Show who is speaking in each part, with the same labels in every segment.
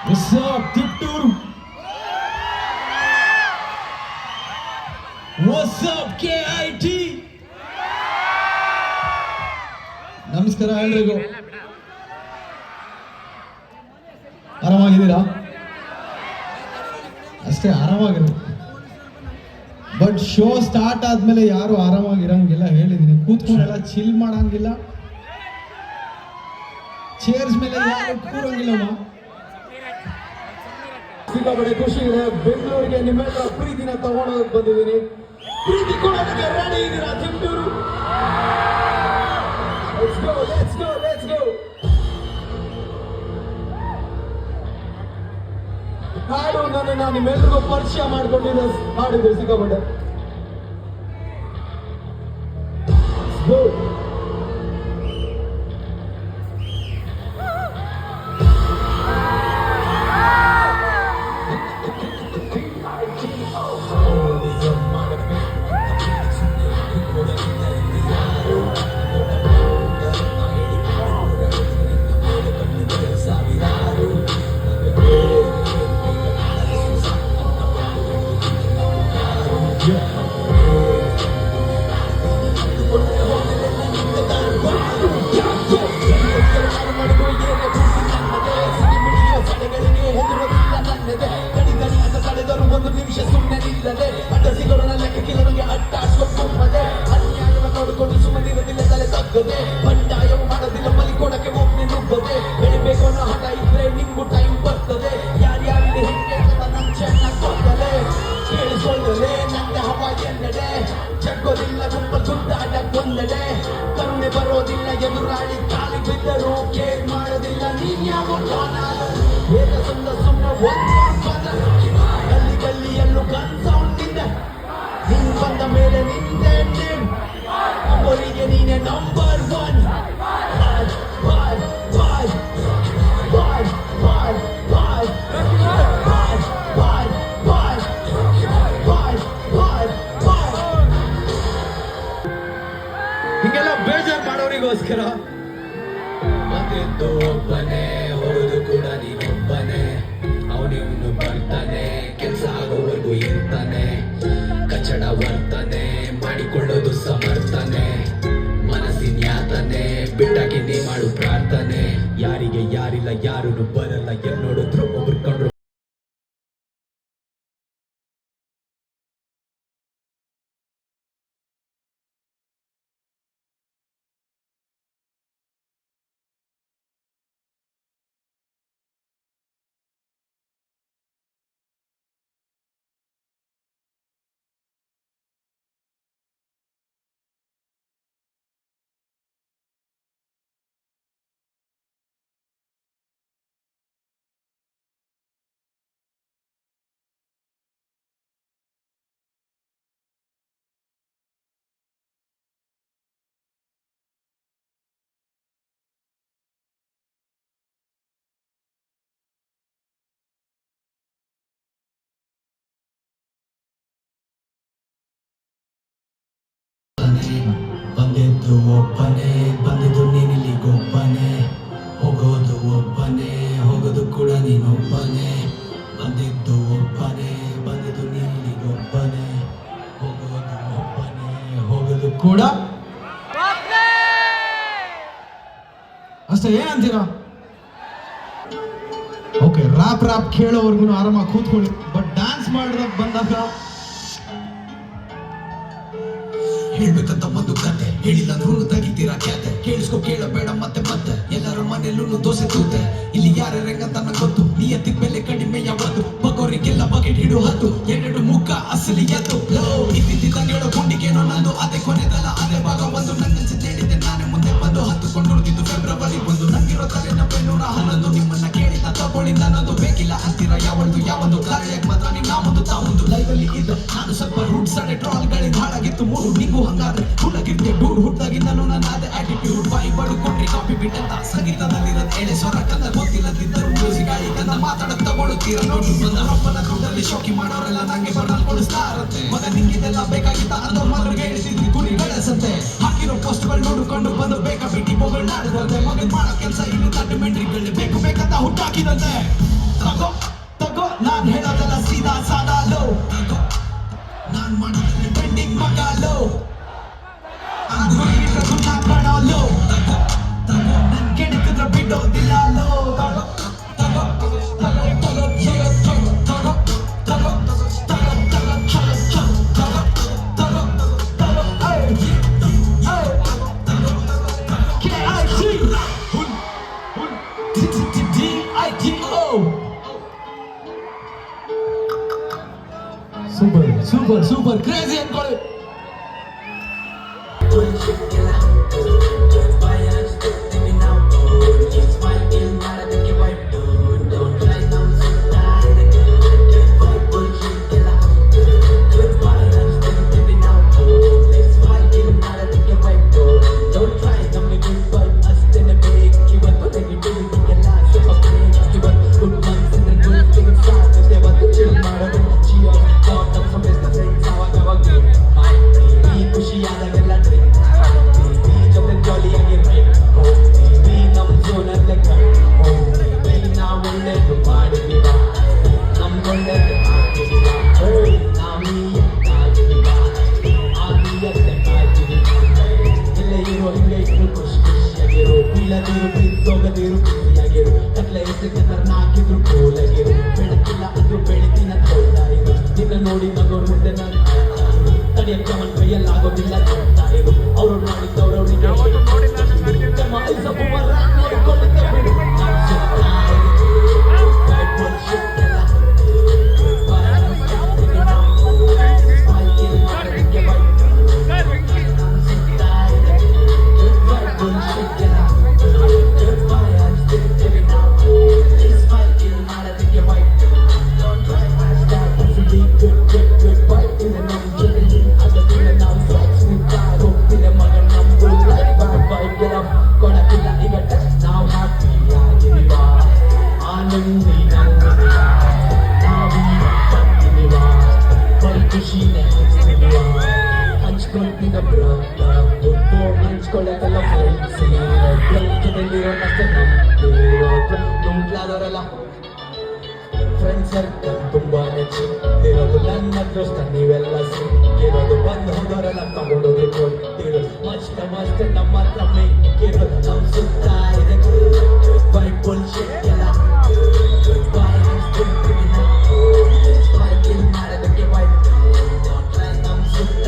Speaker 1: What's up, Tiptoor? What's up, KIT? ನಮಸ್ಕಾರ ಎಲ್ರಿಗೂ. ಆರಾಮಾಗಿದ್ದೀರಾ? ಅಷ್ಟೇ ಆರಾಮಾಗಿರು. ಬಟ್ ಶೋ ಸ್ಟಾರ್ಟ್ ಆದ್ಮೇಲೆ ಯಾರು ಆರಾಮಾಗಿರಂಗಿಲ್ಲ ಹೇಳಿದೀನಿ. ಕೂತ್ಕೊಂಡೆಲ್ಲ ಚಿಲ್ ಮಾಡಂಗಿಲ್ಲ, ಚೇರ್ಸ್ ಮೇಲೆ ಯಾರು ಕೂರಂಗಿಲ್ಲಮ್ಮ. ಸಿಕ್ಕಾಪಟ್ಟೆ ಖುಷಿ ಇದೆ. ಬೆಂಗಳೂರಿಗೆ ನಿಮ್ಮೆಲ್ಲರ ಪ್ರೀತಿನ ತಗೊಂಡೋದಕ್ಕೆ ಬಂದಿದ್ದೀನಿ. ಪ್ರೀತಿ ಕೊಡೋದಕ್ಕೆ ರೆಡಿ ಇದ್ದೀರಾ Tiptur? Let's go, let's go, let's go. ಹಾಡು ನನ್ನನ್ನು ನಿಮ್ಮೆಲ್ಲರಿಗೂ ಪರಿಚಯ ಮಾಡ್ಕೊಂಡಿದ್ದ ಹಾಡಿದ್ದು ಸಿಕ್ಕಾಪಟ್ಟೆ. Let's go. ಬಂಡಾಯವು ಮಾಡೋದಿಲ್ಲ, ಮಲಿಕೊಡಕ್ಕೆ ಒಬ್ಬನೇ ನುಗ್ಗದೆ. ಬೆಳಿಬೇಕು ಅನ್ನೋ ಹಠ ಇದ್ರೆ ನಿಮ್ಗೂ ಟೈಮ್ ಬರ್ತದೆ. ಯಾರ್ಯಾರಲ್ಲಿ ಹೆಂಗೆ ನನ್ ಚೆನ್ನಾಗಿ ಗೊತ್ತಲೆ, ಕೇಳಿಸ್ಕೊಳ್ಳಲೆ ನನ್ನ ಹವಾ ಎಲ್ಲೆಡೆ. ಜಗ್ಗೋದಿಲ್ಲ ಗುಂಪಲ್ ಗುದ್ದಾಡ ಒಂದೆಡೆ. ಕರುಣೆ ಬರೋದಿಲ್ಲ ಎದುರಾಳಿ ಕಾಲಿ ಬಿದ್ದರು. ಕೇರ್ ಮಾಡೋದಿಲ್ಲ ನೀನ್ ಯಾವ ಏಕ ಸುಮ್ಮನೆ ಗಲ್ಲಿ ಗಲ್ಲಿಯಲ್ಲೂ ಗನ್ ಸೌಂಡ್ ಇದೆ. ನೀನ್ ಬಂದ ಮೇಲೆ ನಿಂದೆ ಟೀಮ್, ಅವರಿಗೆ ನೀನೆ ನಂಬರ್ ಒನ್. ಹಿಂಗೆಲ್ಲ ಬೇಜಾರು ಮಾಡೋರಿಗೋಸ್ಕರ ಬಂದಿದ್ದು ಒಬ್ಬನೇ, ಹೋಗೋದು ಕೂಡ ನೀನೊಬ್ಬನೇ. ಅವನಿವನು ಬರ್ತಾನೆ, ಕೆಲ್ಸ ಆಗೋವರೆಗೂ ಇರ್ತಾನೆ. ಕಚಡ ವರ್ತನೆ ಮಾಡಿಕೊಳ್ಳೋದು ಸಮರ್ಥನೆ. ಮನಸ್ಸಿನ ಯಾತನೆ ಬಿಟ್ಟಾಗಿ ನೀ ಮಾಡು ಪ್ರಾರ್ಥನೆ. ಯಾರಿಗೆ ಯಾರಿಲ್ಲ, ಯಾರು ಬರಲ್ಲ, ಎಲ್ ನೋಡಿದ್ರು ಒಬ್ರು ಕಂಡ್ರು. ಬಂದಿದ್ದು ಒಬ್ಬನೇ, ಬಂದಿದ್ದು ನೀನಿಲ್ಲಿಗೊಬ್ಬನೇ. ಹೋಗೋದು ಒಬ್ಬನೇ, ಹೋಗೋದು ಕೂಡ ನೀನೊಬ್ಬನೇ. ಬಂದಿದ್ದು ಒಬ್ಬನೇ, ಬಂದಿದ್ದು ನೀನಿಲ್ಲಿಗೊಬ್ಬನೇ. ಹೋಗೋದು ಒಬ್ಬನೇ, ಹೋಗೋದು ಕೂಡ ಅಷ್ಟೇ. ಏನಂತೀರಾ? ಓಕೆ, ರ್ಯಾಪ್ ಕೇಳೋವರ್ಗು ಆರಾಮಾಗಿ ಕೂತ್ಕೊಳ್ಳಿ. ಬಟ್ ಡ್ಯಾನ್ಸ್ ಮಾಡೋದಕ್ಕೆ ಬಂದಾಗ ಹೇಳ್ಬೇಕಂತ ಒಂದು ಕತೆ, ಹೇಳಿಲ್ಲ ಅಂದ್ರೂ ತೆಗಿತೀರಾ ಖ್ಯಾತೆ. ಕೇಳಿಸ್ಕೊ ಕೇಳಬೇಡ ಮತ್ತೆ ಮತ್ತೆ, ಎಲ್ಲರ ಮನೆಯಲ್ಲೂ ದೋಸೆ ತೂತೆ. ಇಲ್ಲಿ ಯಾರ್ಯಾರಂಗಂತ ನಂಗೆ ಗೊತ್ತು, ನಿಯತ್ತಿನ ಬೆಲೆ ಕಡಿಮೆ ಯಾವತ್ತು. ಬಗೋರಿಗೆಲ್ಲ ಬಗೆಟ್ ಹಿಡು ಹತ್ತು, ಎರಡು ಮುಖ ಅಸಲಿ ಎತ್ತು. ಇದ್ದಿದ್ದ ಹೇಳೋ ಗುಂಡಿಗೇನೋ ನಂದು, ಅದೇ ಕೊನೆದಲ್ಲ ಅದೇ ಭಾಗ ಒಂದು. ನನ್ನ ಹೇಳಿದ್ದೆ ನಾನೇ ಮುಂದೆ ಬಂದು ಹತ್ತುಕೊಂಡು ಉಳಿದಿದ್ದು ಫೆಬ್ರವರಿ 1. ನಂಗಿರೋ ತಲೆ 911. ನಿಮ್ಮನ್ನ ಕೇಳಿದ ತಗೊಳ್ಳಿ ನನ್ನದು, ಬೇಕಿಲ್ಲ ಅಂತೀರ ಯಾವೊಂದು ಯಾವೊಂದು. ಕಾರ್ಯಕ್ಕೆ ಮಾತ್ರ ನೀವು ನಾಮೊಂದು ತಾವೊಂದು. ಲೈವಲ್ಲಿ ಇದ್ದು ನಾನು ಸ್ವಲ್ಪ ರೂಟ್ ಸಡೆ ಟ್ರಾಲ್ಗಳಿಂದ ಹಾಳಾಗಿತ್ತು ಮೂರು. ನೀವು ಹಂಗಾದ್ರೆ ಹುಡುಗಿರ್ತೆ ಡೂಡ್ ಹುಟ್ಟಾಗಿಂದಲೂ ನನ್ನ ಅದೇ ಆಟಿಟ್ಯೂಡ್. ಬಾಯಿ ಬಡ್ಕೊಂಡ್ರಿ ಕಾಪಿ ಬಿಟ್ಟಂತ ಸಂಗೀತದಲ್ಲಿರೋದು ಎಳೆ ಸ್ವರ ಕಂದ ಗೊತ್ತಿಲ್ಲದಿದ್ದರು ಮ್ಯೂಸಿಕ್ ಆಡಿಕಂದ ಮಾತಾಡಕ್ ತಗೊಳ್ತೀರ ನೋಡು. ಬಂದರೊಬ್ಬನ ದುಡ್ಡಲ್ಲಿ ಶೋಕಿ ಮಾಡೋರೆಲ್ಲ ನಂಗೆ ಬರ್ನಲ್ಲಿ ಕೊಡಿಸ್ತಾ ಇರತ್ತೆ. ಮಗ ನಿಂಗಿದೆಲ್ಲ ಬೇಕಾಗಿತ್ತ ಅನ್ನೋ ಮಗನಿಗೆ ಹೇಳಿಸಿದ್ರಿ ಗುರಿ ಬೆಳೆಸಂತೆ. ಹಾಕಿರೋ ಪೋಸ್ಟ್ಗಳು ನೋಡಿಕೊಂಡು ಬಂದು ಬೇಕಾ ಬಿಟ್ಟಿ ಬೋಗಳಾಡದಂತೆ. ಮಗನ್ ಮಾಡೋ ಕೆಲಸ ಇಲ್ಲಿ ಡಾಕ್ಯುಮೆಂಟ್ರಿಗಳು ಬೇಕು ಬೇಕಂತ ಹುಟ್ಟಾಕಿದಂತೆ. ನಾನ್ ಹೇಳೋದಲ್ಲ ಸೀದಾ ಸಾದಾಲು ನಾನ್ ಮಾಡೋದ್ರೆ ಟ್ರೆಂಡಿಂಗ್ ಮಗಾಲು ಕಾಣೋಲು ನನ್ ಕೆಣಕಿದ್ರೆ ಬಿಡೋದಿಲ್ಲ ಲೋ ಸೂಪರ್ ಕ್ರೇಜಿ ಅನ್ಕೊಳ್ಳಿ ನೋಡಿ ನಗೋರ್ ಮುಂದೆ ನಾನು ತಡಿಯಕ್ಕೆ ಅವನ ಕೈಯಲ್ಲಾಗೋದಿಲ್ಲ ಅವರು ನೋಡಿದ್ದವ್ರವ್ರಿಗೆ ಹಂಚ್ಕೊಳ್ಳೋದೆಲ್ಲ ದುಂಡ್ಲಾದವರೆಲ್ಲ ಫ್ರೆಂಡ್ ಸರ್ಕಲ್ ತುಂಬಾನೇ ಚಿಕ್ಕಿರೋದು ನನ್ನ ಅದೃಷ್ಟ ನೀವೆಲ್ಲ ಸಿಕ್ಕಿರೋದು ಬಂದು ಹೋದವರೆಲ್ಲ ತಗೊಂಡೋಗಿ ಕೊಟ್ಟಿರೋದು ಮಸ್ತ್ ನಮ್ಮ ಹತ್ರ ಮಿಕ್ಕಿರೋದು ನಮ್ಮ ಸುತ್ತ ಇದೆ ಬೈಬಲ್ ಶೆಟ್ಟೆಲ್ಲ ಮಾಡೋದಕ್ಕೆ ವೈಟ್ ನಮ್ಮ ಸುತ್ತ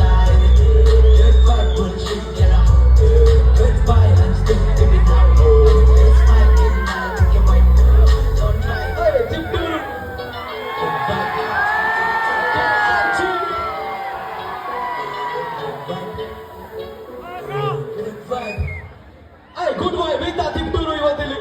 Speaker 1: ಗುಡ್ ಬಾಯ್ ವಿತ್ ತಿಪ್ಟೂರು ಇವತ್ತಿಲ್ಲಿ